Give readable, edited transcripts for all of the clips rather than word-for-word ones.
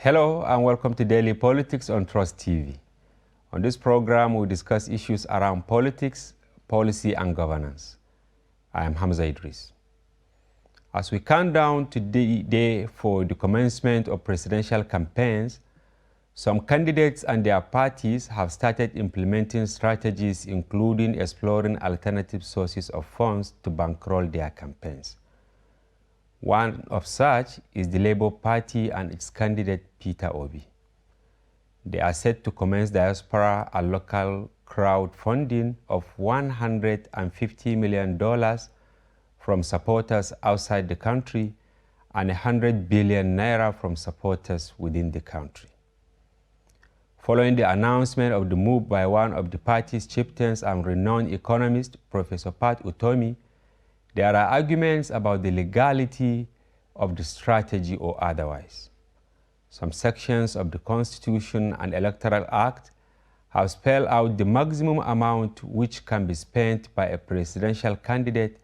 Hello and welcome to Daily Politics on Trust TV. On this program, we discuss issues around politics, policy, and governance. I am Hamza Idris. As we count down to the day for the commencement of presidential campaigns, some candidates and their parties have started implementing strategies including exploring alternative sources of funds to bankroll their campaigns. One of such is the Labour Party and its candidate Peter Obi. They are set to commence diaspora and local crowdfunding of $150 million from supporters outside the country and 100 billion naira from supporters within the country. Following the announcement of the move by one of the party's chieftains and renowned economist, Professor Pat Utomi, there are arguments about the legality of the strategy or otherwise. Some sections of the Constitution and Electoral Act have spelled out the maximum amount which can be spent by a presidential candidate,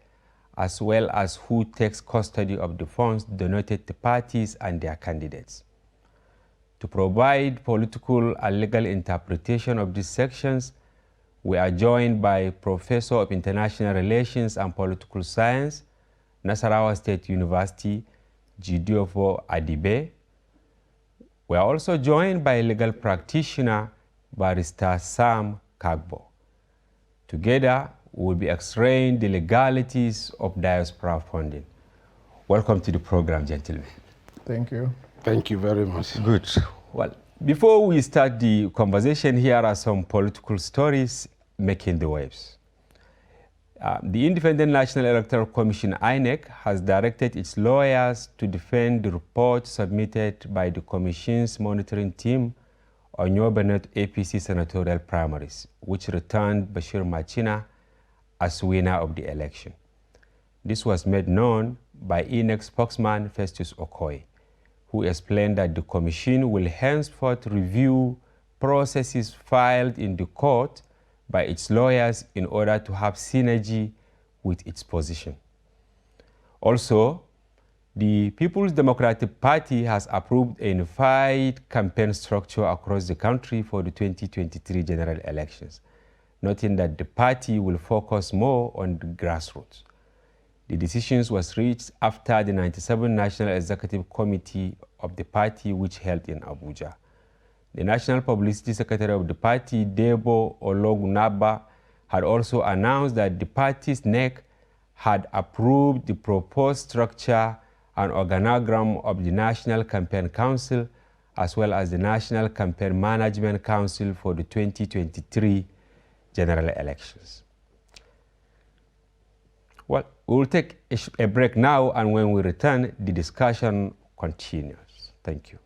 as well as who takes custody of the funds donated to parties and their candidates. To provide political and legal interpretation of these sections, we are joined by Professor of International Relations and Political Science, Nasarawa State University, Jidiofo Adibe. We are also joined by legal practitioner, Barrister Sam Kagbo. Together, we will be explaining the legalities of diaspora funding. Welcome to the program, gentlemen. Thank you. Thank you very much. Good. Well, before we start the conversation, here are some political stories making the waves. The Independent National Electoral Commission, INEC, has directed its lawyers to defend the report submitted by the Commission's monitoring team on Yobe North APC senatorial primaries, which returned Bashir Machina as winner of the election. This was made known by INEC spokesman Festus Okoye, who explained that the Commission will henceforth review processes filed in the court by its lawyers in order to have synergy with its position. Also, the People's Democratic Party has approved a unified campaign structure across the country for the 2023 general elections, noting that the party will focus more on the grassroots. The decision was reached after the 97th National Executive Committee of the party, which held in Abuja. The National Publicity Secretary of the party, Debo Ologunaba, had also announced that the party's NEC had approved the proposed structure and organogram of the National Campaign Council, as well as the National Campaign Management Council for the 2023 general elections. Well, we will take a break now, and when we return, the discussion continues. Thank you.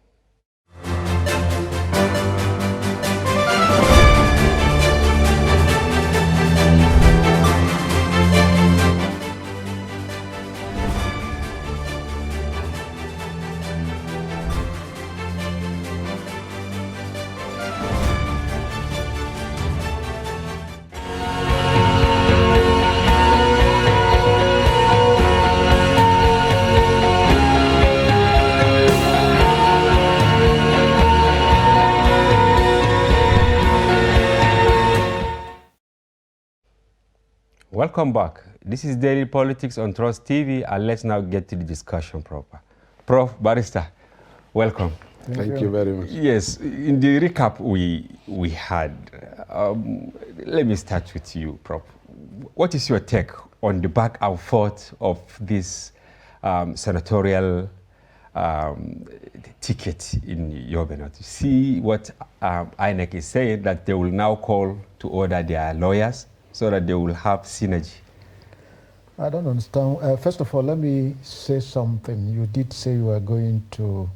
Welcome back. This is Daily Politics on Trust TV, and let's now get to the discussion proper. Prof. Barrister, welcome. Thank you very much. Yes, in the recap we had, let me start with you, Prof. What is your take on the back and forth of this senatorial ticket in Yobe North? See what INEC is saying, that they will now call to order their lawyers so that they will have synergy. I don't understand. First of all, let me say something. You did say you were going to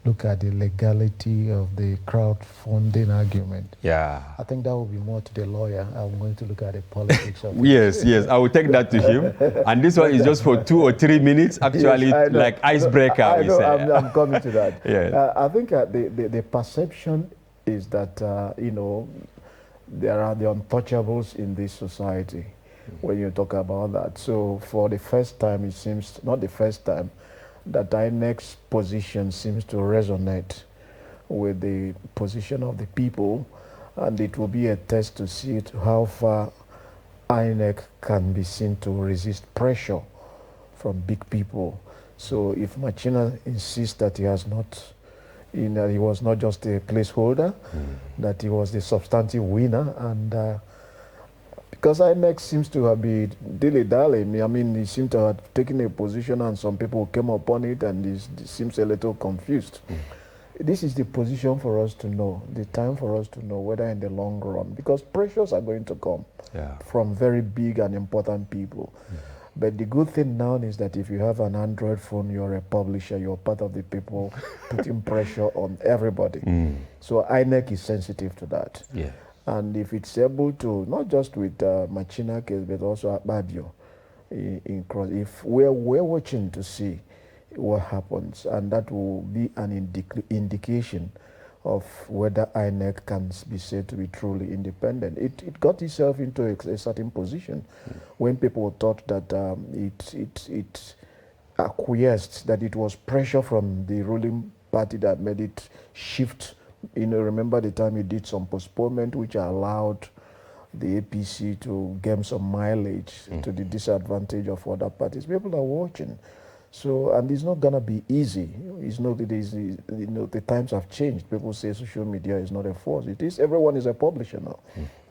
look at the legality of the crowdfunding argument. Yeah. I think that will be more to the lawyer. I'm going to look at the politics of it. Yes, yes, I will take that to him. And this one is just for 2 or 3 minutes, actually, yes, like icebreaker. I know, I'm coming to that. Yeah. I think the perception is that, you know, there are the untouchables in this society when you talk about that. So for the first time, it seems, not the first time, that INEC's position seems to resonate with the position of the people, and it will be a test to see how far INEC can be seen to resist pressure from big people. So if Machina insists that he has not, he was not just a placeholder, that he was the substantive winner, and because INEC seems to have been dilly-dally. I mean, he seemed to have taken a position and some people came upon it and he seems a little confused. This is the position for us to know, the time for us to know whether in the long run, because pressures are going to come from very big and important people. But the good thing now is that if you have an Android phone, you're a publisher, you're part of the people putting pressure on everybody. So INEC is sensitive to that. Yeah. And if it's able to, not just with Machina case, but also Akpabio, if we're watching to see what happens, and that will be an indication of whether INEC can be said to be truly independent. It got itself into a certain position when people thought that it acquiesced, that it was pressure from the ruling party that made it shift. Remember the time he did some postponement, which allowed the APC to gain some mileage to the disadvantage of other parties. People are watching. So, and it's not gonna be easy. It's not easy. The times have changed. People say social media is not a force. It is. Everyone is a publisher now.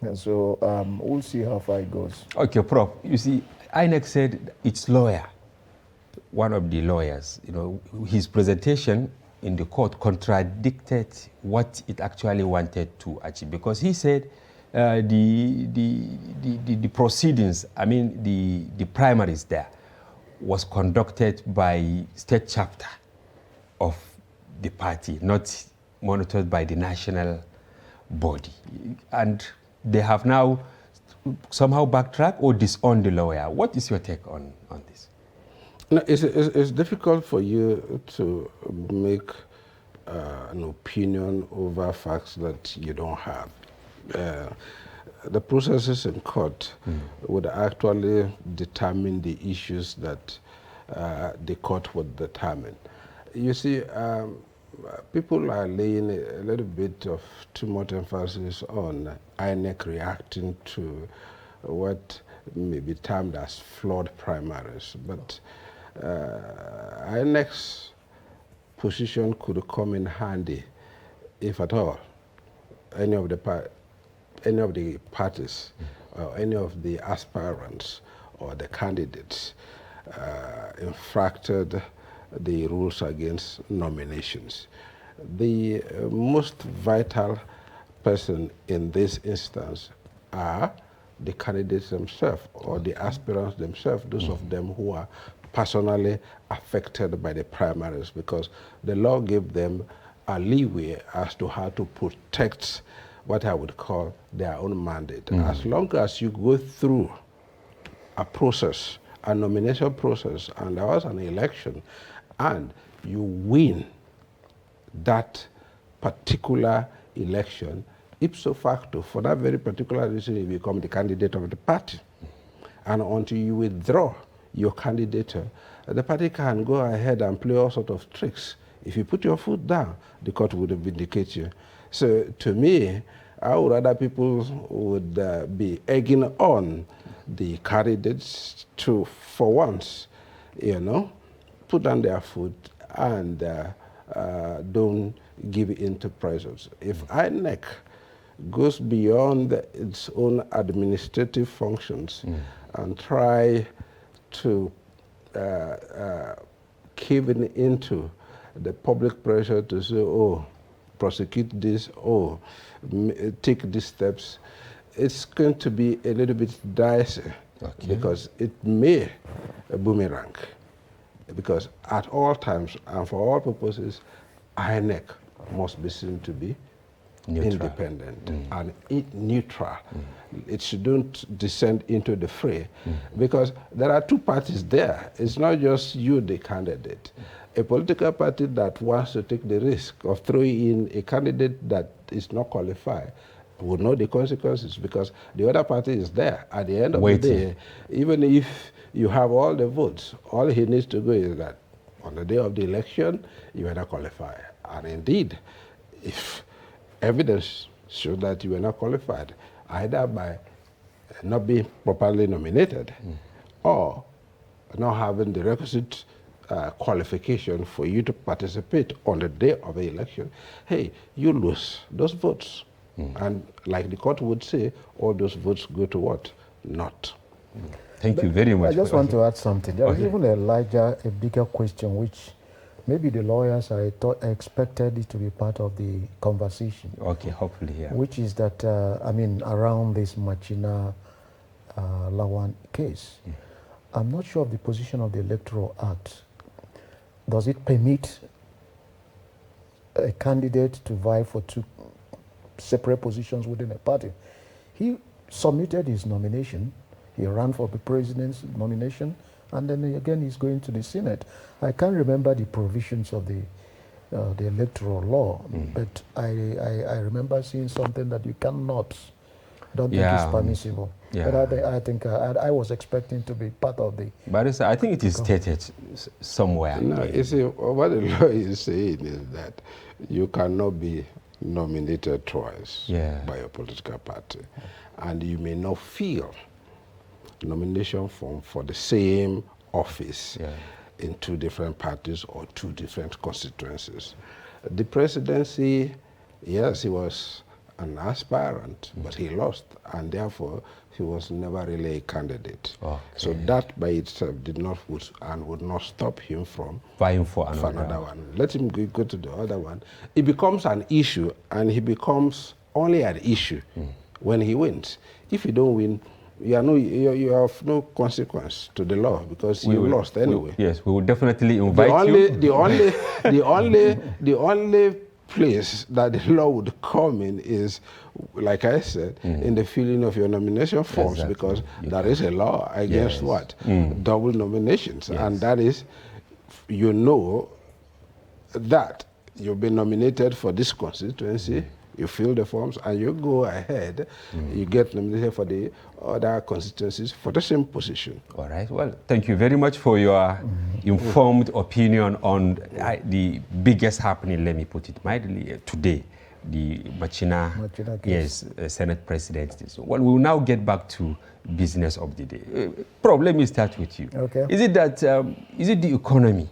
And so we'll see how far it goes. Okay, Prof. You see, INEC said its lawyer, one of the lawyers, his presentation in the court contradicted what it actually wanted to achieve, because he said the proceedings, I mean the primaries there, was conducted by state chapter of the party, not monitored by the national body. And they have now somehow backtracked or disowned the lawyer. What is your take on this? No, it's difficult for you to make an opinion over facts that you don't have. The processes in court would actually determine the issues that the court would determine. You see, people are laying a little bit of too much emphasis on INEC reacting to what may be termed as flawed primaries, but INEC's position could come in handy, if at all, any of the parties or any of the aspirants or the candidates infracted the rules against nominations. The most vital person in this instance are the candidates themselves or the aspirants themselves, those of them who are personally affected by the primaries, because the law gave them a leeway as to how to protect what I would call their own mandate. As long as you go through a process, a nomination process, and there was an election, and you win that particular election, ipso facto, for that very particular reason, you become the candidate of the party. And until you withdraw your candidature, the party can go ahead and play all sorts of tricks. If you put your foot down, the court would vindicate you. So to me, I would rather people would be egging on the candidates to, for once, put down their foot and don't give in to pressures. If INEC goes beyond its own administrative functions and try to cave into the public pressure to say, oh, prosecute this, or take these steps, it's going to be a little bit dicey, because it may boomerang. Because at all times and for all purposes, INEC must be seen to be independent and neutral. It shouldn't descend into the fray, because there are two parties there. It's not just you, the candidate. A political party that wants to take the risk of throwing in a candidate that is not qualified would know the consequences, because the other party is there. At the end of the day, even if you have all the votes, all he needs to go is that on the day of the election, you better qualify. And indeed, if evidence shows that you were not qualified, either by not being properly nominated or not having the requisite qualification for you to participate on the day of the election, hey, you lose those votes. And like the court would say, all those votes go to what? Not. Thank you very much. I just want to add something. There is even a bigger question, which maybe the lawyers, I expected it to be part of the conversation. Okay, hopefully, yeah. Which is that, around this Machina Lawan case, I'm not sure of the position of the Electoral Act. Does it permit a candidate to vie for two separate positions within a party? He submitted his nomination. He ran for the president's nomination, and then again he's going to the Senate. I can't remember the provisions of the electoral law, but I remember seeing something that you cannot, don't think it's permissible. Yeah. But I think I was expecting to be part of the... But I think it is stated somewhere. No, you see, what the law is saying is that you cannot be nominated twice by a political party, and you may not fill nomination form for the same office in two different parties or two different constituencies. The presidency, yes, he was an aspirant, but he lost, and therefore he was never really a candidate. Okay. So that by itself did not would not stop him from vying for another one. Let him go to the other one. It becomes an issue, and he becomes only an issue when he wins. If you don't win, you have no consequence to the law because you lost anyway. Yes, we will definitely invite you. The only place that the law would come in is, like I said, in the filling of your nomination forms, because there is a law against what? Double nominations. And that is, you know that you've been nominated for this constituency, you fill the forms, and you go ahead, you get nominated for the other constituencies for the same position. All right. Well, thank you very much for your informed opinion on the biggest happening, let me put it mildly, today, the Machina case. Senate presidency. So, well, we will now get back to business of the day. Prof, let me start with you. Okay. Is it that, is it the economy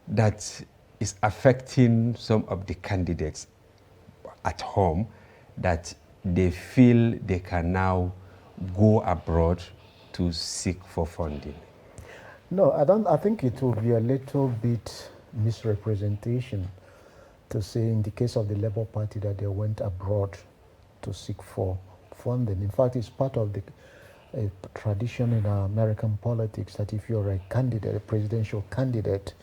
that is affecting some of the candidates at home, that they feel they can now go abroad to seek for funding? No, I think it will be a little bit misrepresentation to say in the case of the Labour Party that they went abroad to seek for funding. In fact, it's part of the tradition in American politics that if you're a candidate, a presidential candidate,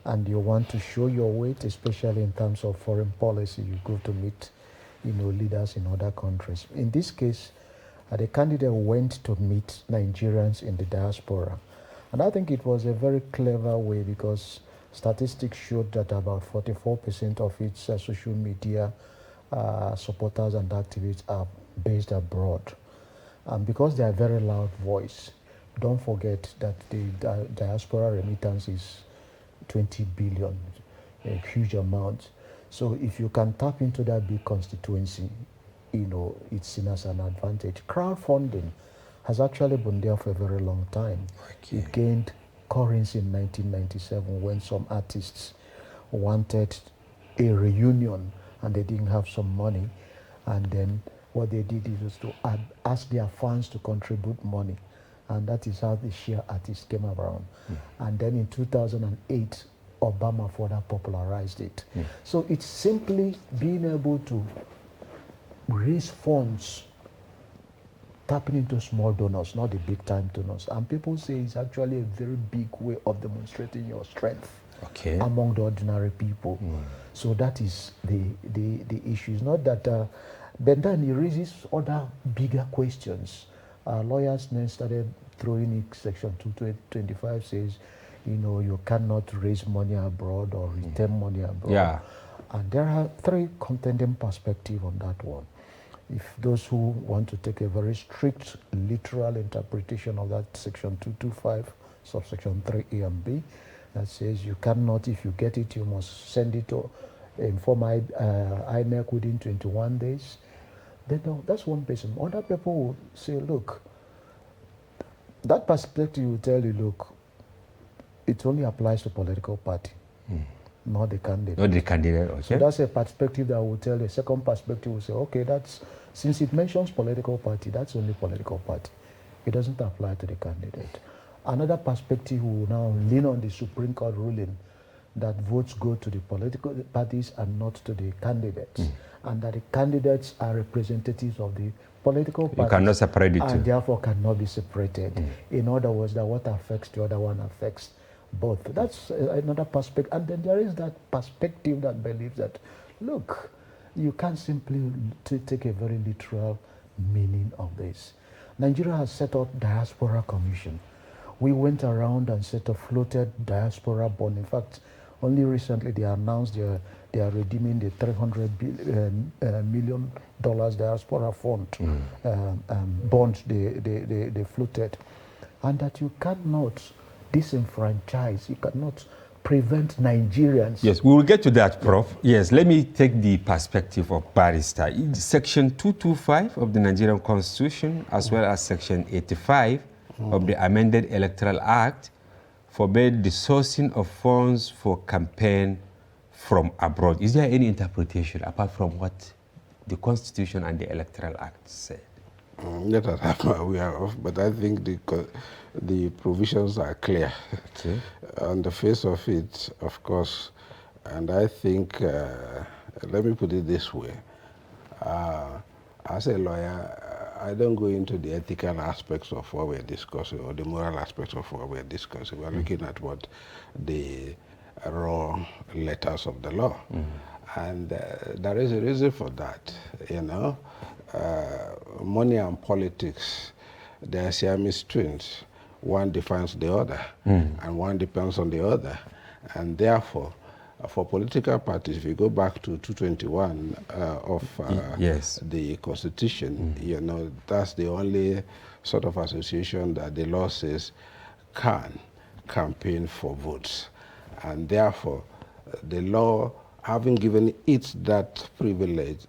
and you want to show your weight, especially in terms of foreign policy, you go to meet, leaders in other countries. In this case, the candidate went to meet Nigerians in the diaspora. And I think it was a very clever way, because statistics showed that about 44% of its social media supporters and activists are based abroad. And because they are a very loud voice, don't forget that the diaspora remittance is 20 billion, a huge amount. So if you can tap into that big constituency, it's seen as an advantage. Crowdfunding has actually been there for a very long time. Okay. It gained currency in 1997 when some artists wanted a reunion and they didn't have some money. And then what they did is to ask their fans to contribute money. And that is how the Share artist came around. And then in 2008, Obama further popularized it. So it's simply being able to raise funds, tapping into small donors, not the big time donors. And people say it's actually a very big way of demonstrating your strength among the ordinary people. So that is the issue. It's not that, but then it raises other bigger questions. Lawyers then started throwing in Section 225 says, you cannot raise money abroad or return money abroad. Yeah. And there are three contending perspectives on that one. If those who want to take a very strict literal interpretation of that Section 225, subsection 3A and B, that says you cannot, if you get it, you must send it to inform INEC within 21 days. Then that's one person. Other people will say, look, that perspective will tell you, look, it only applies to political party, not the candidate. Not the candidate, okay. So that's a perspective that will tell you. A second perspective will say, okay, that's, since it mentions political party, that's only political party. It doesn't apply to the candidate. Another perspective will now lean on the Supreme Court ruling that votes go to the political parties and not to the candidates, and that the candidates are representatives of the political parties. You cannot separate the two. And therefore cannot be separated. In other words, that what affects the other one affects both. That's another perspective. And then there is that perspective that believes that, look, you can't simply take a very literal meaning of this. Nigeria has set up Diaspora Commission. We went around and floated diaspora bond. In fact, only recently they announced they are redeeming the $300 million diaspora fund bond they floated. And that you cannot disenfranchise, you cannot prevent Nigerians. Yes, we will get to that, Prof. Yes, let me take the perspective of barrister. In Section 225 of the Nigerian Constitution, as well as Section 85 of the amended Electoral Act, forbade the sourcing of funds for campaign from abroad. Is there any interpretation apart from what the Constitution and the Electoral Act said? Not that I'm aware of, but I think the provisions are clear. Okay. On the face of it, of course, and I think, let me put it this way. As a lawyer, I don't go into the ethical aspects of what we're discussing or the moral aspects of what we're discussing. We're looking at what the raw letters of the law. And there is a reason for that, you know. Money and politics, they are Siamese twins. One defines the other, and one depends on the other. And therefore, for political parties, if you go back to 221 of the Constitution, you know, that's the only sort of association that the law says can campaign for votes. And therefore, the law, having given it that privilege,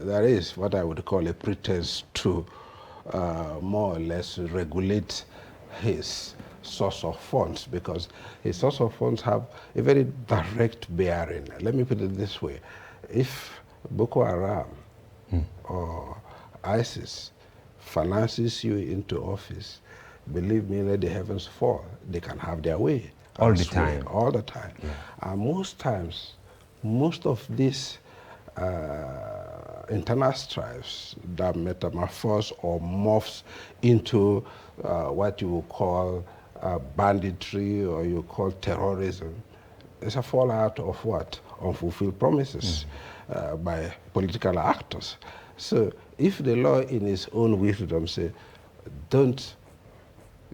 there is what I would call a pretense to more or less regulate his source of funds, because his source of funds have a very direct bearing. Let me put it this way. If Boko Haram or ISIS finances you into office, believe me, let the heavens fall. They can have their way. All the time. All the time. Yeah. And most times, most of these internal strifes that metamorphose or morphs into what you would call banditry or you call terrorism, is a fallout of what? Unfulfilled promises by political actors. So if the law in its own wisdom say, don't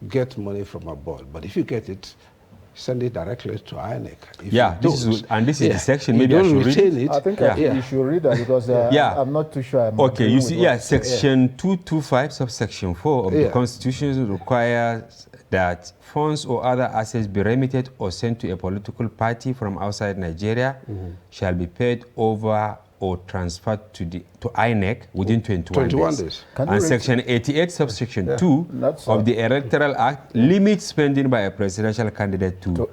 get money from abroad, but if you get it, send it directly to INEC. This is the section. Maybe I should read it. I think you should read that because I'm not too sure. Okay, you see, Section 225, subsection 4 of the Constitution requires that funds or other assets be remitted or sent to a political party from outside Nigeria shall be paid over or transferred to INEC within 21 days. And Section 88, subsection 2 of the Electoral Act limits spending by a presidential candidate to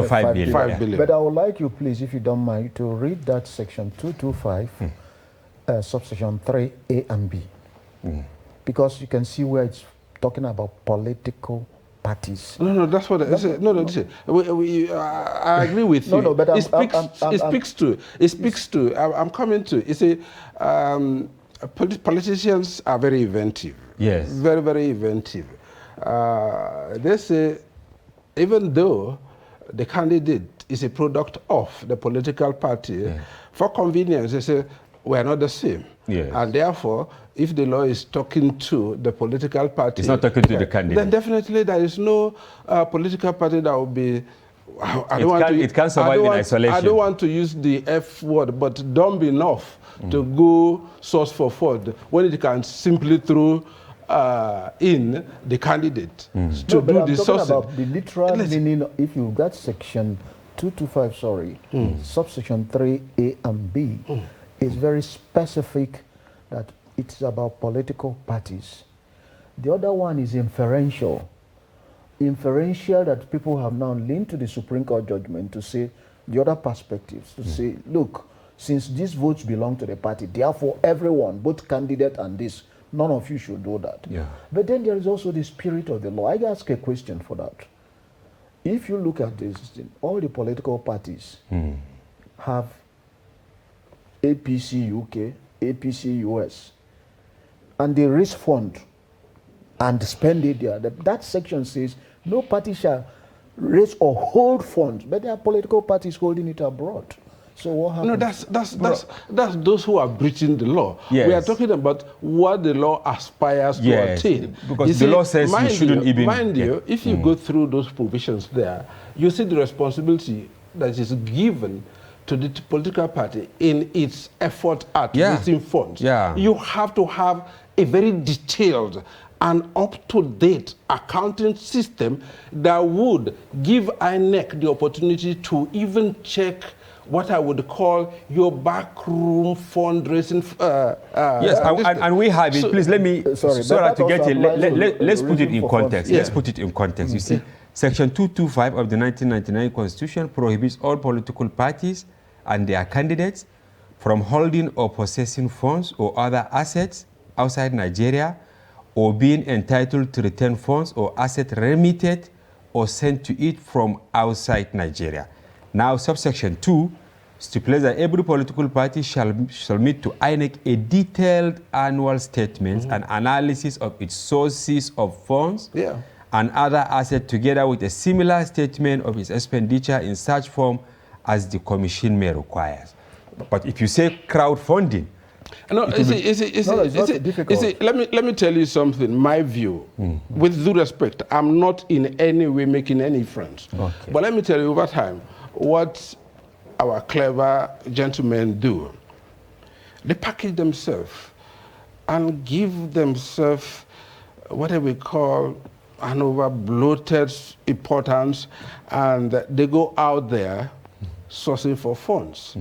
5 billion. 5 billion. But I would like you, please, if you don't mind, to read that Section 225, subsection 3A and B. Because you can see where it's talking about political parties. No, that's what I agree with you. No, but it speaks to. I'm coming to. You see, politicians are very inventive. Yes. Very, very inventive. They say, even though the candidate is a product of the political party, for convenience, they say, we are not the same. Yes. And therefore, if the law is talking to the political party, it's not talking to the candidate. Then definitely there is no political party that will be. It can't survive in isolation. I don't want to use the F word, but dumb enough to go source for fraud when it can simply throw in the candidate to do the sourcing. About the literal meaning. If you got Section 225, sorry, subsection 3A and B is very specific that it's about political parties. The other one is inferential. Inferential that people have now leaned to the Supreme Court judgment to say the other perspectives, to say, look, since these votes belong to the party, therefore everyone, both candidate and this, none of you should do that. Yeah. But then there is also the spirit of the law. I ask a question for that. If you look at this, all the political parties have APC UK, APC US, and they raise fund and spend it there. That section says no party shall raise or hold funds, but there are political parties holding it abroad. So what happens? No, that's those who are breaching the law. Yes. We are talking about what the law aspires to attain. Because the law says you shouldn't even... Mind you, if you go through those provisions there, you see the responsibility that is given to the political party in its effort at raising funds. Yeah. You have to have a very detailed and up-to-date accounting system that would give INEC the opportunity to even check what I would call your backroom fundraising. Yes, and we have it. So, please let me, sorry to get it, let's put it in context. Let's put it in context. You see, Section 225 of the 1999 Constitution prohibits all political parties and their candidates from holding or possessing funds or other assets outside Nigeria, or being entitled to return funds or assets remitted or sent to it from outside Nigeria. Now, subsection 2 stipulates that every political party shall submit to INEC a detailed annual statement and analysis of its sources of funds and other assets, together with a similar statement of its expenditure in such form as the Commission may require. But if you say crowdfunding, let me tell you something. My view, with due respect, I'm not in any way making any friends. Okay. But let me tell you, over time, what our clever gentlemen do, they package themselves and give themselves what we call an over-bloated importance, and they go out there sourcing for funds.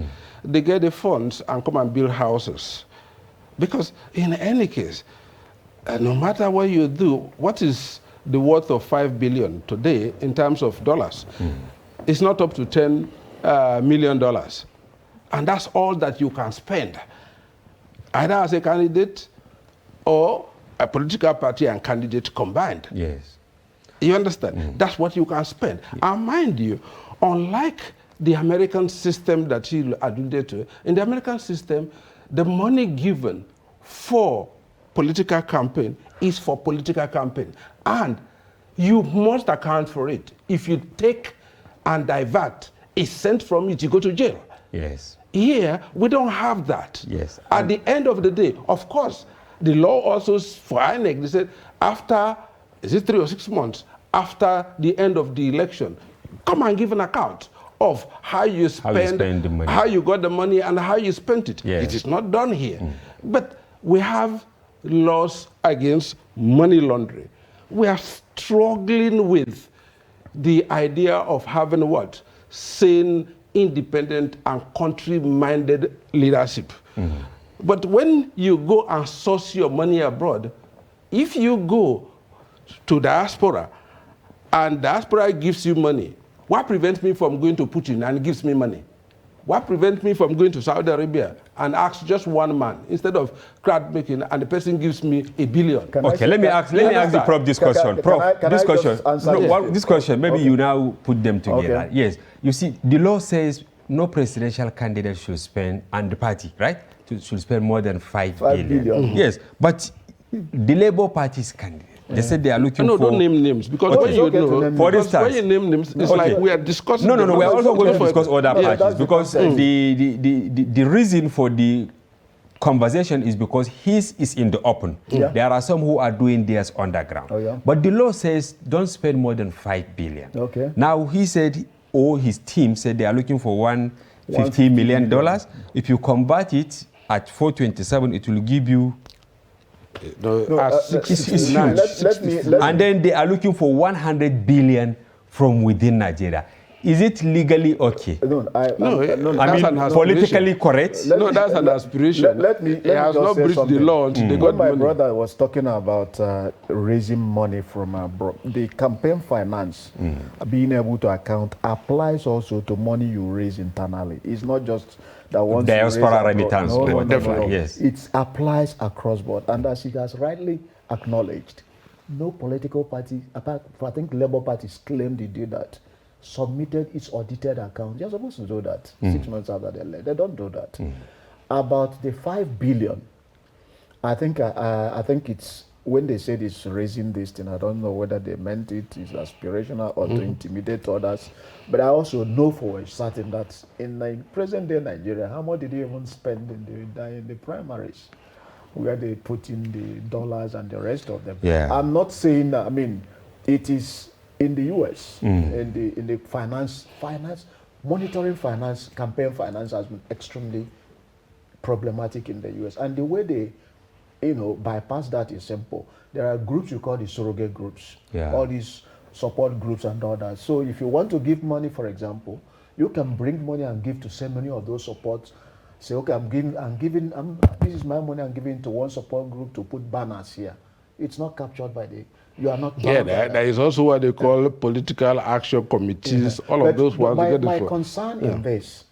They get the funds and come and build houses. Because in any case, no matter what you do, what is the worth of $5 billion today in terms of dollars? It's not up to $10 million. And that's all that you can spend, either as a candidate or a political party and candidate combined. Yes. You understand? That's what you can spend. And mind you, unlike the American system that he alluded to, in the American system, the money given for political campaign is for political campaign. And you must account for it. If you take and divert a cent from it, you go to jail. Yes. Here, we don't have that. Yes. At the end of the day, of course, the law also, for INEC, they said, after, is it 3 or 6 months, after the end of the election, come and give an account of how you spend the money, how you got the money, and how you spent it. Yes. It is not done here. But we have laws against money laundering. We are struggling with the idea of having what? Sane, independent, and country-minded leadership. But when you go and source your money abroad, if you go to diaspora and diaspora gives you money, what prevents me from going to Putin and gives me money? What prevents me from going to Saudi Arabia and ask just one man instead of crowd making, and the person gives me $1 billion? Okay, let me ask the Prof this question. This question, maybe you now put them together. Okay. Yes, you see, the law says no presidential candidate should spend, and the party, right, should spend more than $5 billion. Yes, but the Labour Party's candidate, they said they are looking for... No, don't name names, because when you know, for instance, when you name names, it's like we are discussing... No, we are also going to discuss other parties, because the reason for the conversation is because his is in the open. There are some who are doing theirs underground. But the law says don't spend more than $5 billion. Now, he said, or his team said they are looking for $150 million. If you convert it at 427, it will give you... it's huge. And then they are looking for $100 billion from within Nigeria. is it legally okay? No, I mean, politically correct? No, that's an aspiration. Let me It has just not say breached the something. law until they When got my money. brother was talking about raising money from abroad, the campaign finance, being able to account, applies also to money you raise internally. It's not just that once Diaspora you raise remittance, abroad. No, definitely, yes. It applies across board. And as he has rightly acknowledged, no political party, apart from, I think Labour parties claimed they did that, submitted its audited account. They're supposed to do that 6 months after they left. They don't do that. About the 5 billion, I think it's when they said it's raising this thing, I don't know whether they meant it is aspirational or to intimidate others. But I also know for a certain that in present day Nigeria, how much did they even spend in the primaries, where they put in the dollars and the rest of them? Yeah. I'm not saying that, I mean, it is in the US, in the finance, monitoring finance, campaign finance has been extremely problematic in the US. And the way they, bypass that is simple. There are groups you call the surrogate groups, all these support groups and all that. So if you want to give money, for example, you can bring money and give to so many of those supports. Say, okay, this is my money, I'm giving to one support group to put banners here. It's not captured by you are not. Yeah, there is also what they call political action committees, all of those ones. My concern in this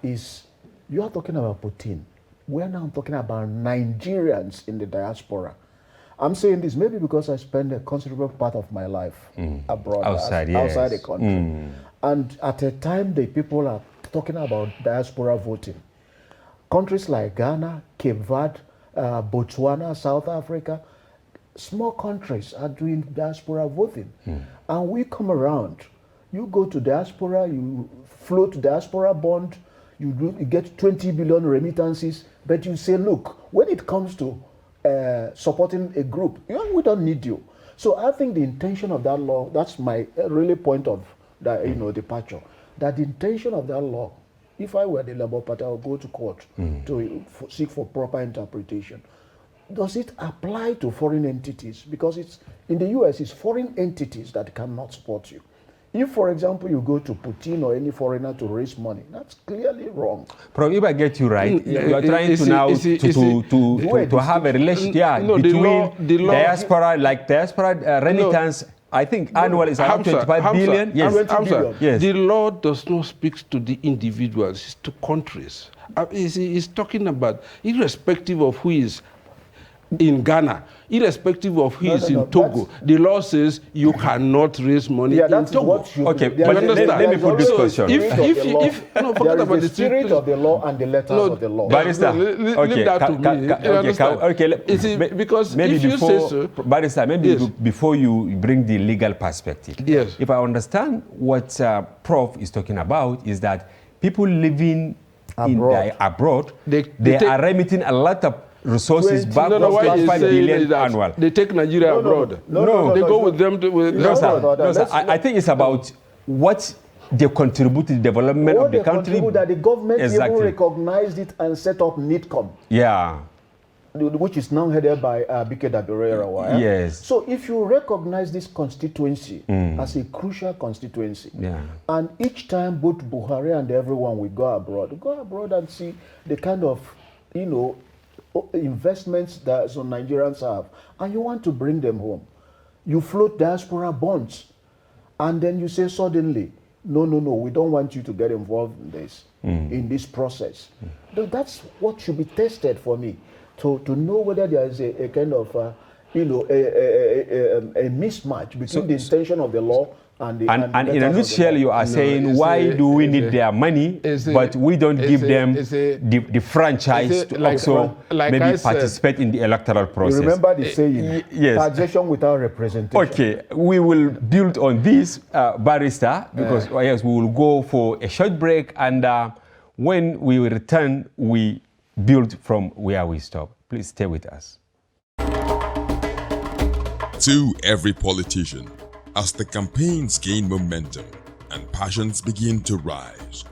is, you are talking about Putin. We're now talking about Nigerians in the diaspora. I'm saying this maybe because I spent a considerable part of my life abroad, outside the country. And at a time, the people are talking about diaspora voting. Countries like Ghana, Cape Verde, Botswana, South Africa, small countries are doing diaspora voting. And we come around, you go to diaspora, you float diaspora bond, you get 20 billion remittances, but you say, look, when it comes to supporting a group, we don't need you. So I think the intention of that law, that's my really point of departure, that the intention of that law, if I were the Labour Party, I would go to court to seek for proper interpretation. Does it apply to foreign entities? Because it's in the US, it's foreign entities that cannot support you. If, for example, you go to Putin or any foreigner to raise money, that's clearly wrong. Probably, if I get you right, you are trying to have a relationship between diaspora, like diaspora remittance. I think annual is around 25 billion. Yes. The law does not speak to the individuals, it's to countries. It's talking about, irrespective of who is in Ghana, irrespective of who is in Togo, the law says you cannot raise money in Togo. Okay, but let me put this question. Forget about the spirit of the law and the letters of the law. Barrister, leave that to me. Because maybe if you say so, Barrister, maybe before you bring the legal perspective, if I understand what Prof is talking about is that people living abroad, they are remitting a lot of resources back to 25 billion annual. They take Nigeria abroad. No, they go with them. I think it's about what they contribute to the development of the country. That the government even recognized it and set up NITCOM. Yeah. Which is now headed by Bike Dabirera. Yes. So if you recognize this constituency as a crucial constituency, and each time both Buhari and everyone will go abroad and see the kind of, investments that some Nigerians have, and you want to bring them home. You float diaspora bonds, and then you say suddenly, no, we don't want you to get involved in this process. That's what should be tested for me, to know whether there is a kind of, a mismatch between the intention of the law and in a nutshell, you are saying, why do we need their money, but we don't give them the franchise to also maybe participate in the electoral process? You remember the saying, taxation without representation. Okay, we will build on this, Barrister, because yes, we will go for a short break, and when we return, we build from where we stop. Please stay with us. To every politician, as the campaigns gain momentum and passions begin to rise,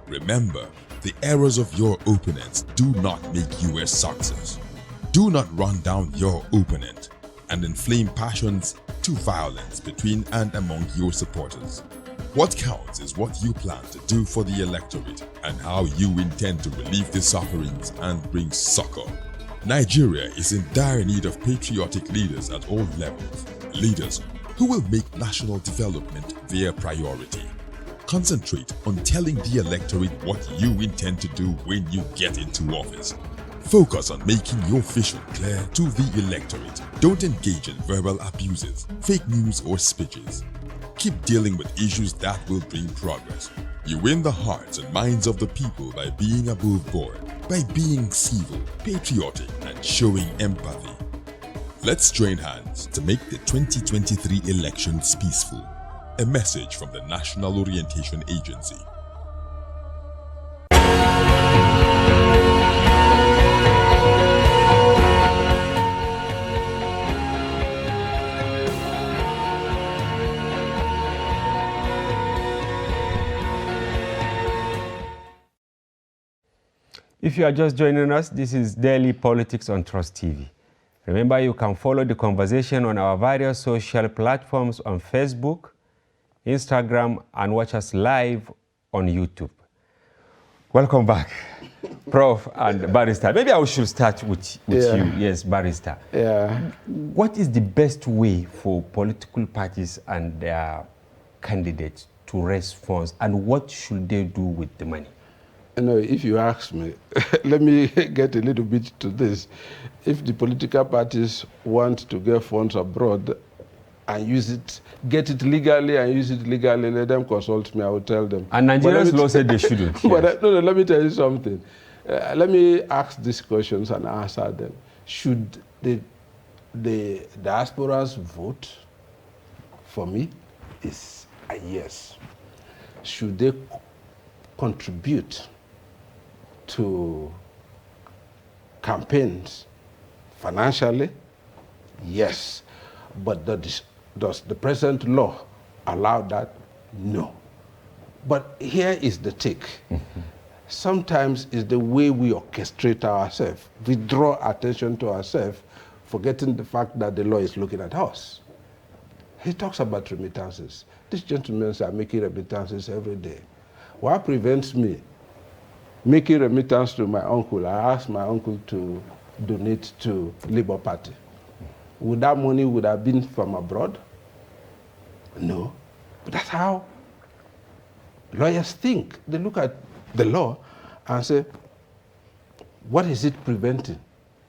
remember, the errors of your opponents do not make you a success. Do not run down your opponent and inflame passions to violence between and among your supporters. What counts is what you plan to do for the electorate and how you intend to relieve their sufferings and bring succor. Nigeria is in dire need of patriotic leaders at all levels, leaders who will make national development their priority. Concentrate on telling the electorate what you intend to do when you get into office. Focus on making your vision clear to the electorate. Don't engage in verbal abuses, fake news, or speeches. Keep dealing with issues that will bring progress. You win the hearts and minds of the people by being above board, by being civil, patriotic, and showing empathy. Let's join hands to make the 2023 elections peaceful. A message from the National Orientation Agency. If you are just joining us, this is Daily Politics on Trust TV. Remember, you can follow the conversation on our various social platforms on Facebook, Instagram, and watch us live on YouTube. Welcome back, Prof. and Barrister. Maybe I should start with you. Yes, Barrister. Yeah. What is the best way for political parties and their candidates to raise funds, and what should they do with the money? You know, if you ask me, let me get a little bit to this. If the political parties want to get funds abroad and use it, get it legally and use it legally, let them consult me, I will tell them. And Nigeria's law said they shouldn't. But no, let me tell you something. Let me ask these questions and answer them. Should the diasporas vote? For me, is a yes. Should they contribute to campaigns financially? Yes. But does the present law allow that? No. But here is the trick. Sometimes it's the way we orchestrate ourselves. We draw attention to ourselves, forgetting the fact that the law is looking at us. He talks about remittances. These gentlemen are making remittances every day. What prevents me making remittance to my uncle? I asked my uncle to donate to Labour Party. Would that money would have been from abroad? No. But that's how lawyers think. They look at the law and say, what is it preventing?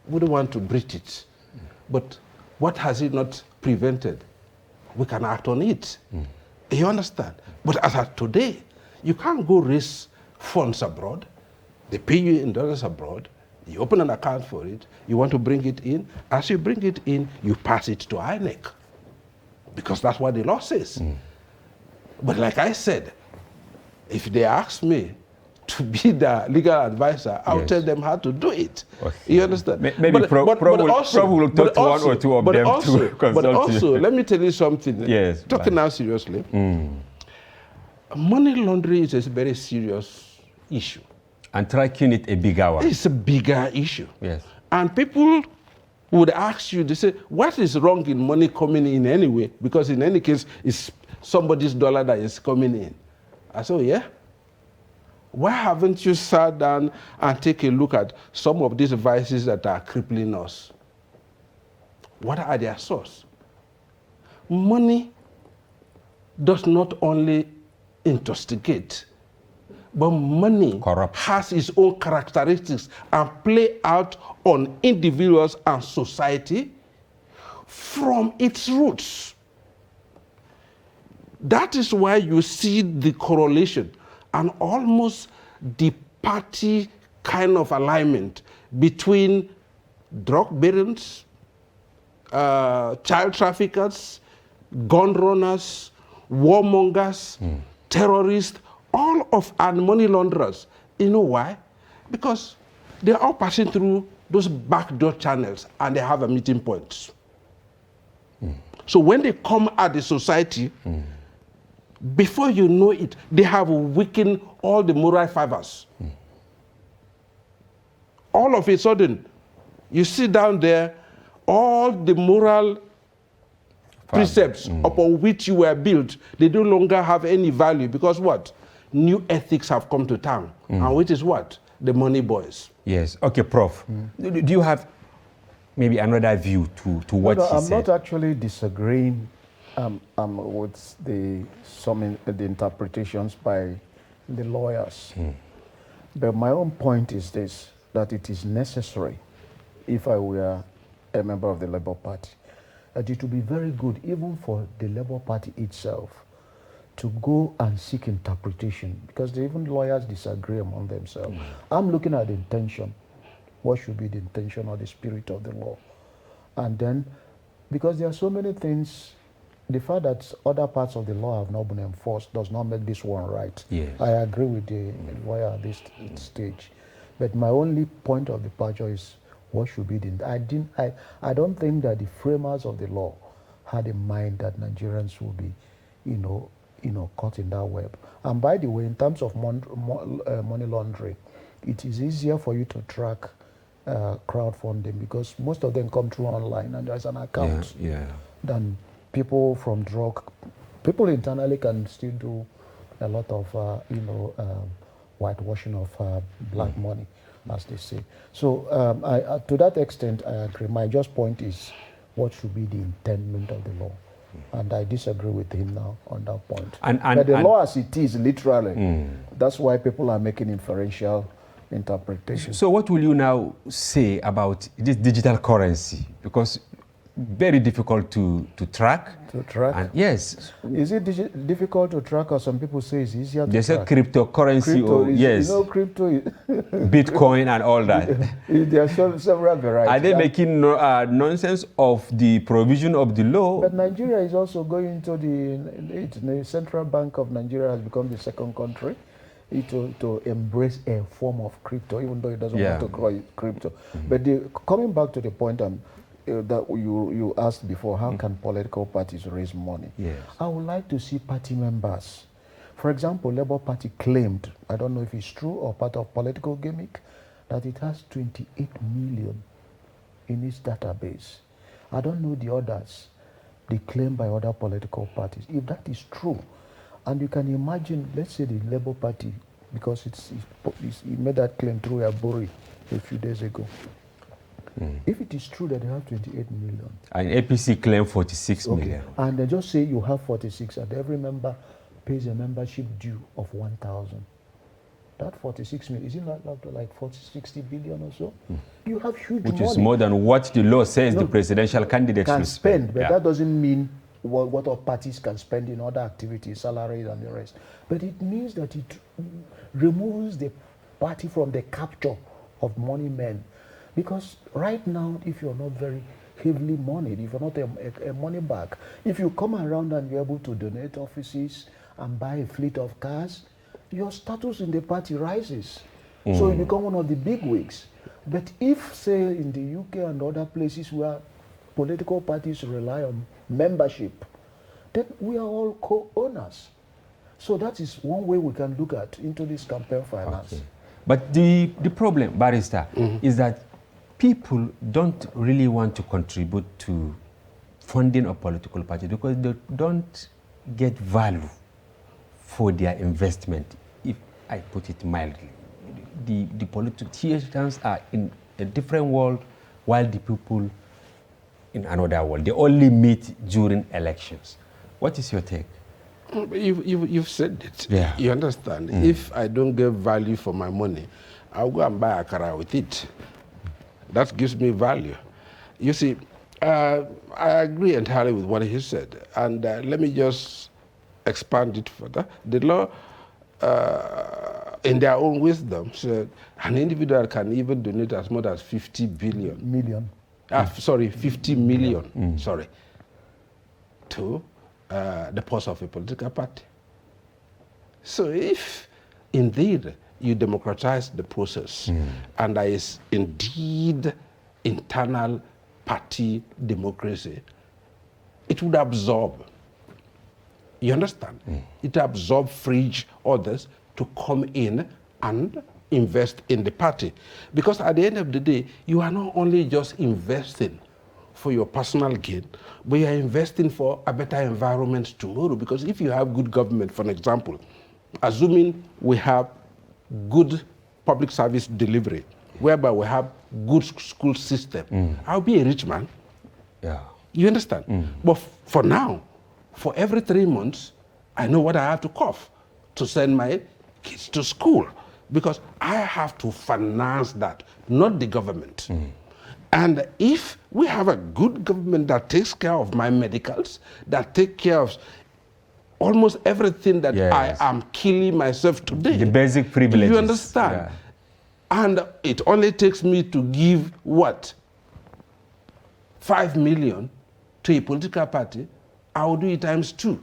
We don't want to breach it. But what has it not prevented? We can act on it. You understand? But as of today, you can't go raise funds abroad. They pay you in dollars abroad. You open an account for it. You want to bring it in. As you bring it in, you pass it to INEC. Because that's what the law says. But like I said, if they ask me to be the legal advisor, I'll tell them how to do it. Okay. You understand? Maybe Prof will talk to one or two of them too. But also, let me tell you something. Yes. Talking now seriously. Money laundering is a very serious issue. And tracking it a bigger one. It's a bigger issue. Yes. And people would ask you, they say, what is wrong in money coming in anyway? Because in any case, it's somebody's dollar that is coming in. I said, yeah. Why haven't you sat down and take a look at some of these vices that are crippling us? What are their source? Money does not only intoxicate, but money has its own characteristics and play out on individuals and society from its roots. That is why you see the correlation and almost the party kind of alignment between drug barons, child traffickers, gun runners, warmongers, terrorists, all of our money launderers. You know why? Because they're all passing through those backdoor channels and they have a meeting point. So when they come at the society, before you know it, they have weakened all the moral fibers. All of a sudden, you sit down there, all the moral precepts upon which you were built, they no longer have any value because what? New ethics have come to town, and which is what? The money boys. Yes. Okay, Prof. Do you have maybe another view to what he I'm said? not actually disagreeing with the interpretations by the lawyers. But my own point is this, that it is necessary, if I were a member of the Labour Party, that it would be very good, even for the Labour Party itself, to go and seek interpretation, because even lawyers disagree among themselves. I'm looking at the intention. What should be the intention or the spirit of the law? And then, because there are so many things, the fact that other parts of the law have not been enforced does not make this one right. Yes. I agree with the lawyer at this stage. But my only point of departure is what should be the... I don't think that the framers of the law had in mind that Nigerians will be, caught in that web. And by the way, in terms of money laundering, it is easier for you to track crowdfunding because most of them come through online and there's an account than people from people internally can still do a lot of whitewashing of black money, as they say. So to that extent I agree. My just point is what should be the intendment of the law, and I disagree with him now on that point. But the law as it is, literally, that's why people are making inferential interpretation. So what will you now say about this digital currency? Because very difficult to track. To track? And yes. Is it difficult to track, or some people say it's easier to track? They say cryptocurrency, crypto Bitcoin and all that. There are several varieties. Are they making nonsense of the provision of the law? But Nigeria is also going into the Central Bank of Nigeria has become the second country to embrace a form of crypto, even though it doesn't want to call it crypto. But coming back to the point that you asked before, how can political parties raise money? Yes. I would like to see party members. For example, Labour Party claimed, I don't know if it's true or part of political gimmick, that it has 28 million in its database. I don't know the others, the claim by other political parties. If that is true, and you can imagine, let's say the Labour Party, because he made that claim through Aburi a few days ago. If it is true that they have 28 million. And APC claim 46 million. And they just say you have 46 and every member pays a membership due of 1,000. That 46 million, isn't that like 60 billion or so? You have huge money. Which is more than what the law says the presidential candidate can should spend. But that doesn't mean what our parties can spend in other activities, salaries and the rest. But it means that it removes the party from the capture of money men. Because right now, if you're not very heavily moneyed, if you're not a money bag, if you come around and you're able to donate offices and buy a fleet of cars, your status in the party rises. So you become one of the big wigs. But if, say, in the UK and other places where political parties rely on membership, then we are all co-owners. So that is one way we can look at into this campaign finance. Okay. But the problem, Barrister, is that people don't really want to contribute to funding of political parties because they don't get value for their investment, if I put it mildly. The politicians are in a different world while the people in another world. They only meet during elections. What is your take? You've said it. Yeah. You understand? If I don't get value for my money, I'll go and buy akara with it. That gives me value. You see, I agree entirely with what he said. And let me just expand it further. The law, in their own wisdom, said an individual can even donate as much as 50 billion. 50 million, to the purse of a political party. So if indeed you democratize the process and there is indeed internal party democracy, it would absorb. You understand? It absorbs fringe others to come in and invest in the party. Because at the end of the day, you are not only just investing for your personal gain, but you are investing for a better environment tomorrow. Because if you have good government, for example, assuming we have good public service delivery, whereby we have good school system, I'll be a rich man. Yeah. You understand? But for now, for every 3 months, I know what I have to cough to send my kids to school, because I have to finance that, not the government. And if we have a good government that takes care of my medicals, that take care of almost everything that I am killing myself today. The basic privileges. You understand? Yeah. And it only takes me to give, what, 5 million to a political party, I will do it times 2.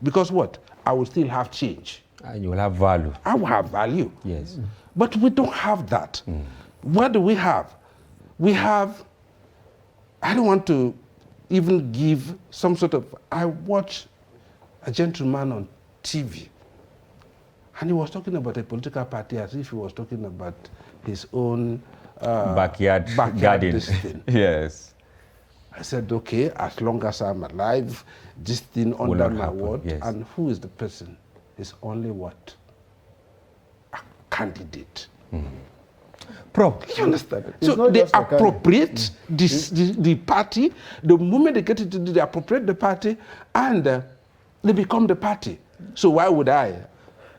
Because what? I will still have change. And you will have value. I will have value. Yes. But we don't have that. What do we have? We have, I don't want to even give some sort of, I watch a gentleman on TV, and he was talking about a political party as if he was talking about his own backyard garden. this thing. Yes. I said, okay, as long as I'm alive, this thing Will under not my happen, word. yes. And who is the person? It's only what? A candidate. Prof, You understand? It's So not they just a appropriate the party. The moment they get it, they appropriate the party, and they become the party. So why would I?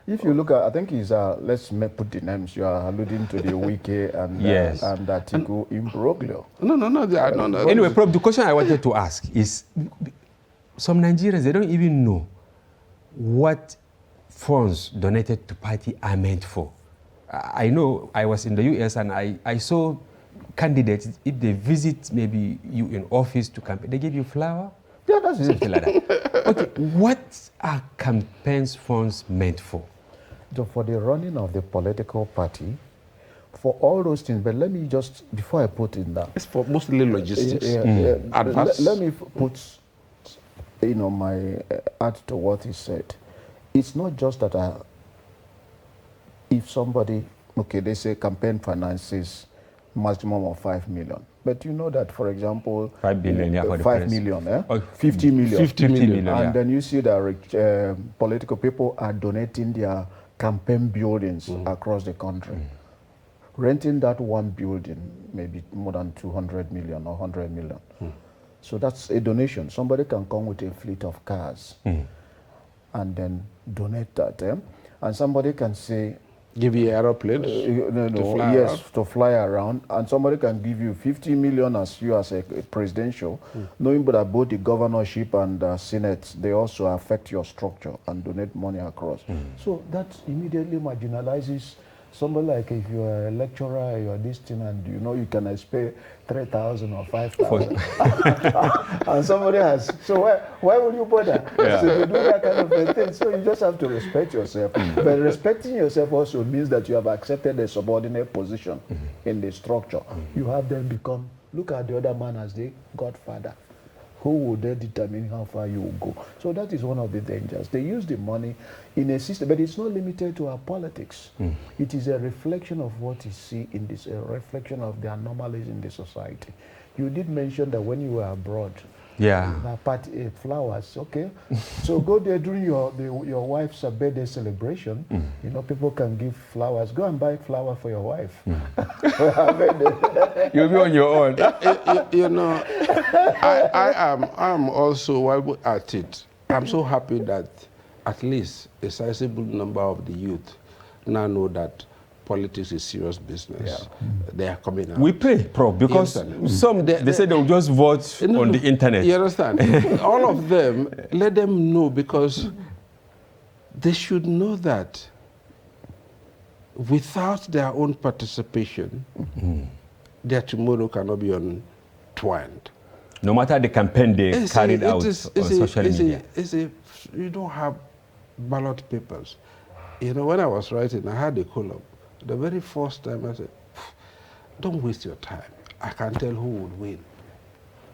If you look at, I think it's, let's put the names, you are alluding to the Wiki and, Yes. and Atiku imbroglio. No, they are no. anyway, Prof, the question I wanted to ask is, some Nigerians, they don't even know what funds donated to party are meant for. I know I was in the US and I saw candidates, if they visit maybe you in office to campaign, they give you flour. Yeah, that's it. Something like that. Okay, what are campaigns funds meant for? So for the running of the political party, for all those things, but let me just, before I put in that. It's for mostly logistics. Let me put, my add to what he said. It's not just that if somebody, okay, they say campaign finances maximum of 5 million. But you know that, for example, 5 billion, yeah, for the 5 press. million, Oh, 50 million. 50 million, And yeah. then you see that political people are donating their campaign buildings across the country. Renting that one building, maybe more than 200 million or 100 million. So that's a donation. Somebody can come with a fleet of cars and then donate that. And somebody can say, Give you aeroplanes to fly around, and somebody can give you 50 million as you as a presidential, knowing that both the governorship and the Senate, they also affect your structure and donate money across. So that immediately marginalizes somebody. Like if you are a lecturer, you are this thing, and you can pay 3,000 or 5,000, and somebody has. So why would you bother? Yeah. So you do that kind of a thing. So you just have to respect yourself. But respecting yourself also means that you have accepted a subordinate position in the structure. You have then become, look at the other man as the godfather. Who will then determine how far you will go? So that is one of the dangers. They use the money in a system, but it's not limited to our politics. It is a reflection of what you see in this, a reflection of the anomalies in the society. You did mention that when you were abroad, party flowers, okay? So go there during your wife's birthday celebration. People can give flowers. Go and buy flower for your wife. You'll be on your own. I'm also at it. I'm so happy that at least a sizable number of the youth now know that politics is serious business. They are coming out. We pray, Prof, because some, they say they'll just vote on the internet. You understand? All of them, let them know, because they should know that without their own participation, their tomorrow cannot be untwined. No matter the campaign they carried out on social media. You don't have ballot papers. When I was writing, I had a column. The very first time I said, don't waste your time. I can tell who would win.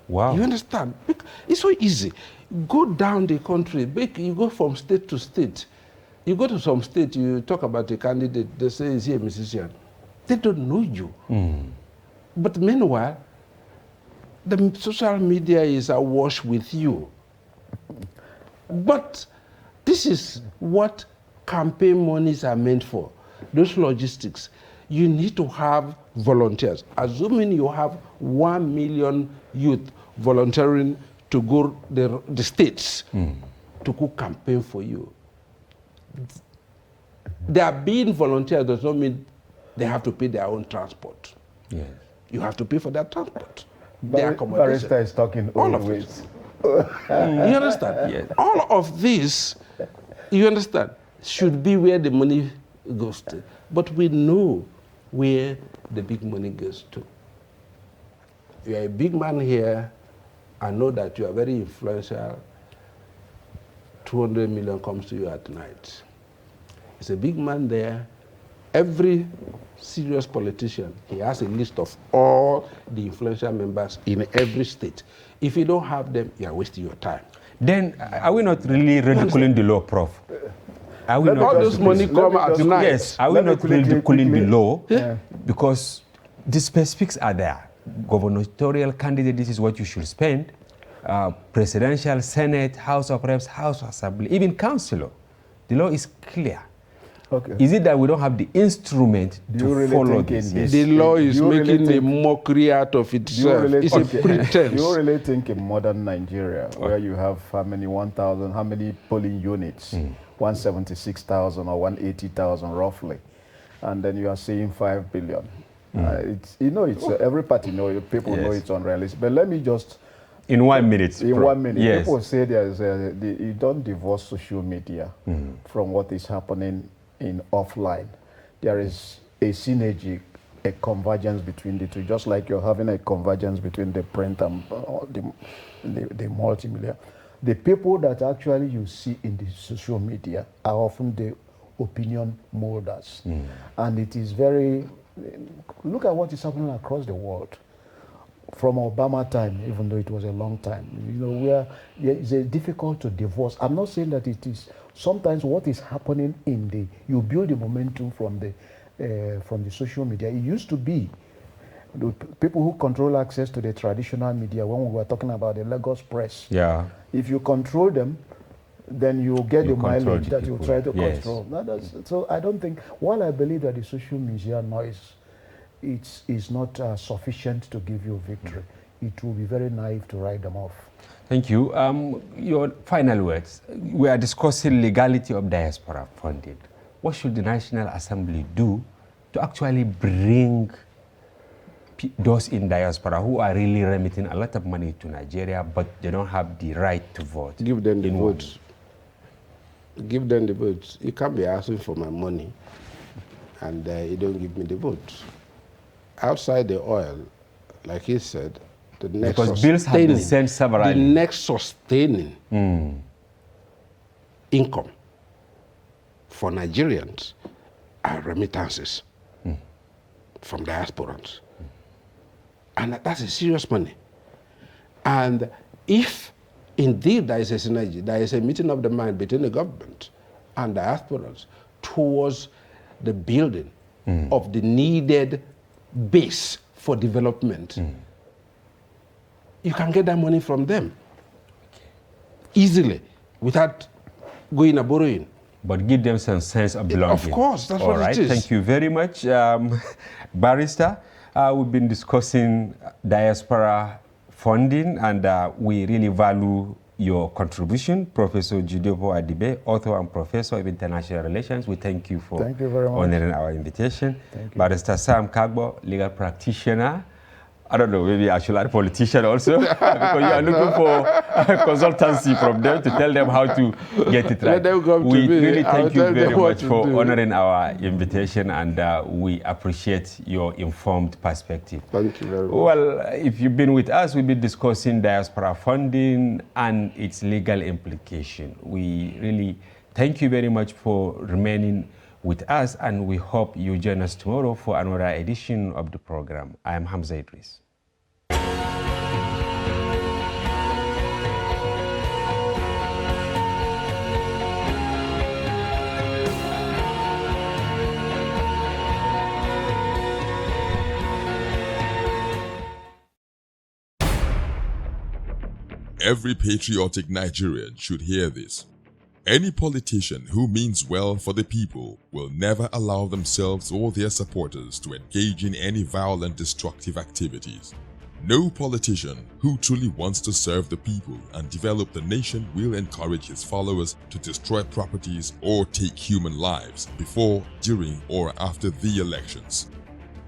Wow. You understand? It's so easy. Go down the country. You go from state to state. You go to some state, you talk about a candidate, they say, is he a musician? They don't know you. But meanwhile, the social media is awash with you. But this is what campaign monies are meant for, those logistics. You need to have volunteers. Assuming you have 1 million youth volunteering to go the states to go campaign for you. They are being volunteers does not mean they have to pay their own transport. Yes. You have to pay for their transport. Their accommodation. Barrister is talking All of always. You understand? Yes. All of this, you understand, should be where the money goes to. But we know where the big money goes to. You are a big man here. I know that you are very influential. 200 million comes to you at night. It's a big man there. Every serious politician, he has a list of all the influential members in every state. If you don't have them, you are wasting your time. Then are we not really ridiculing the law, Prof? Are we All not this money come at night. Yes, are we Let me not ridiculing the quickly- law? Yeah. Because the specifics are there. Gubernatorial candidate, this is what you should spend. Presidential, Senate, House of Reps, House of Assembly, even councillor. The law is clear. Okay. Is it that we don't have the instrument Do you to really follow think this? in Yes. The law is You really making a think- mockery out of Do you itself. really It's a think- pretense. Do you really think in modern Nigeria, where you have how many 1,000, how many polling units? 176,000 or 180,000 roughly, and then you are saying 5 billion. It's it's every party people know Yes. it's unrealistic. But let me just In 1 minute. in Prof. 1 minute. Yes. People say you don't divorce social media from what is happening in offline. There is a synergy, a convergence between the two, just like you're having a convergence between the print and the multimedia. The people that actually you see in the social media are often the opinion molders. And it is very, look at what is happening across the world. From Obama time, even though it was a long time, where it's difficult to divorce. I'm not saying that it is. Sometimes what is happening you build the momentum from the social media. It used to be the people who control access to the traditional media. When we were talking about the Lagos press, Yeah. if you control them, then you get You the control mileage the that you people. try to Yes. control. So I don't think. While I believe that the social media noise is not sufficient to give you victory, it will be very naive to write them off. Thank you. Your final words. We are discussing legality of diaspora funding. What should the National Assembly do to actually bring those in diaspora who are really remitting a lot of money to Nigeria, but they don't have the right to vote? Give them the in votes. Give them the votes. You can't be asking for my money and you don't give me the votes. Outside the oil, like he said, the next Because bills have been sent severally. The next sustaining income for Nigerians are remittances from diasporans. And that's a serious money. And if indeed there is a synergy, there is a meeting of the mind between the government and diasporans towards the building of the needed base for development, you can get that money from them easily without going and borrowing. But give them some sense of belonging. Of course, that's All what right. it is. Thank you very much, Barrister. We've been discussing diaspora funding, and we really value your contribution. Professor Judepo Adibe, author and professor of international relations, we thank you for Thank you very much. honoring our invitation. Thank you. Barrister Sam Kagbo, legal practitioner. I don't know, maybe I should add politician also, because you are looking for consultancy from them to tell them how to get it right. Let them come to We me. really I'll thank you tell them very what much to for do. honoring our invitation, and we appreciate your informed perspective. Thank you very much. Well, if you've been with us, we've been discussing diaspora funding and its legal implication. We really thank you very much for remaining with us, and we hope you join us tomorrow for another edition of the program. I am Hamza Idris. Every patriotic Nigerian should hear this. Any politician who means well for the people will never allow themselves or their supporters to engage in any violent, destructive activities. No politician who truly wants to serve the people and develop the nation will encourage his followers to destroy properties or take human lives before, during, or after the elections.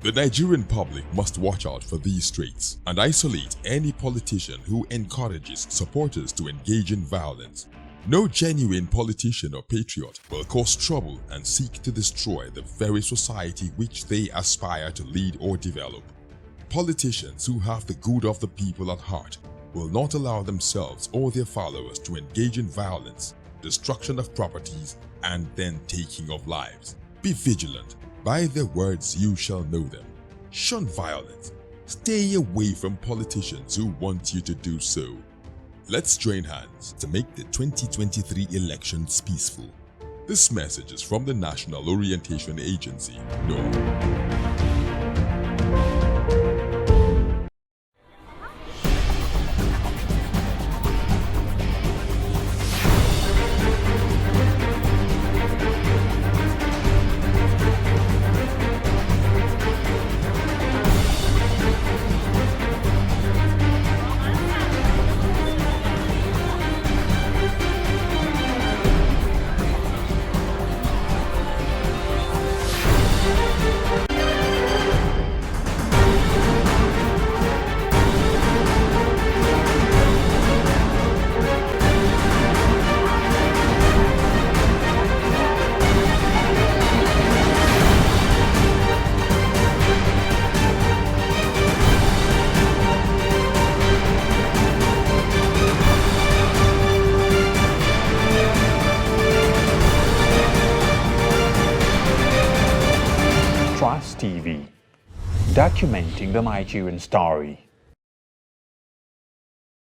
The Nigerian public must watch out for these traits and isolate any politician who encourages supporters to engage in violence. No genuine politician or patriot will cause trouble and seek to destroy the very society which they aspire to lead or develop. Politicians who have the good of the people at heart will not allow themselves or their followers to engage in violence, destruction of properties, and then taking of lives. Be vigilant. By their words you shall know them. Shun violence. Stay away from politicians who want you to do so. Let's join hands to make the 2023 elections peaceful. This message is from the National Orientation Agency, NOAA. TV, documenting the Nigerian story.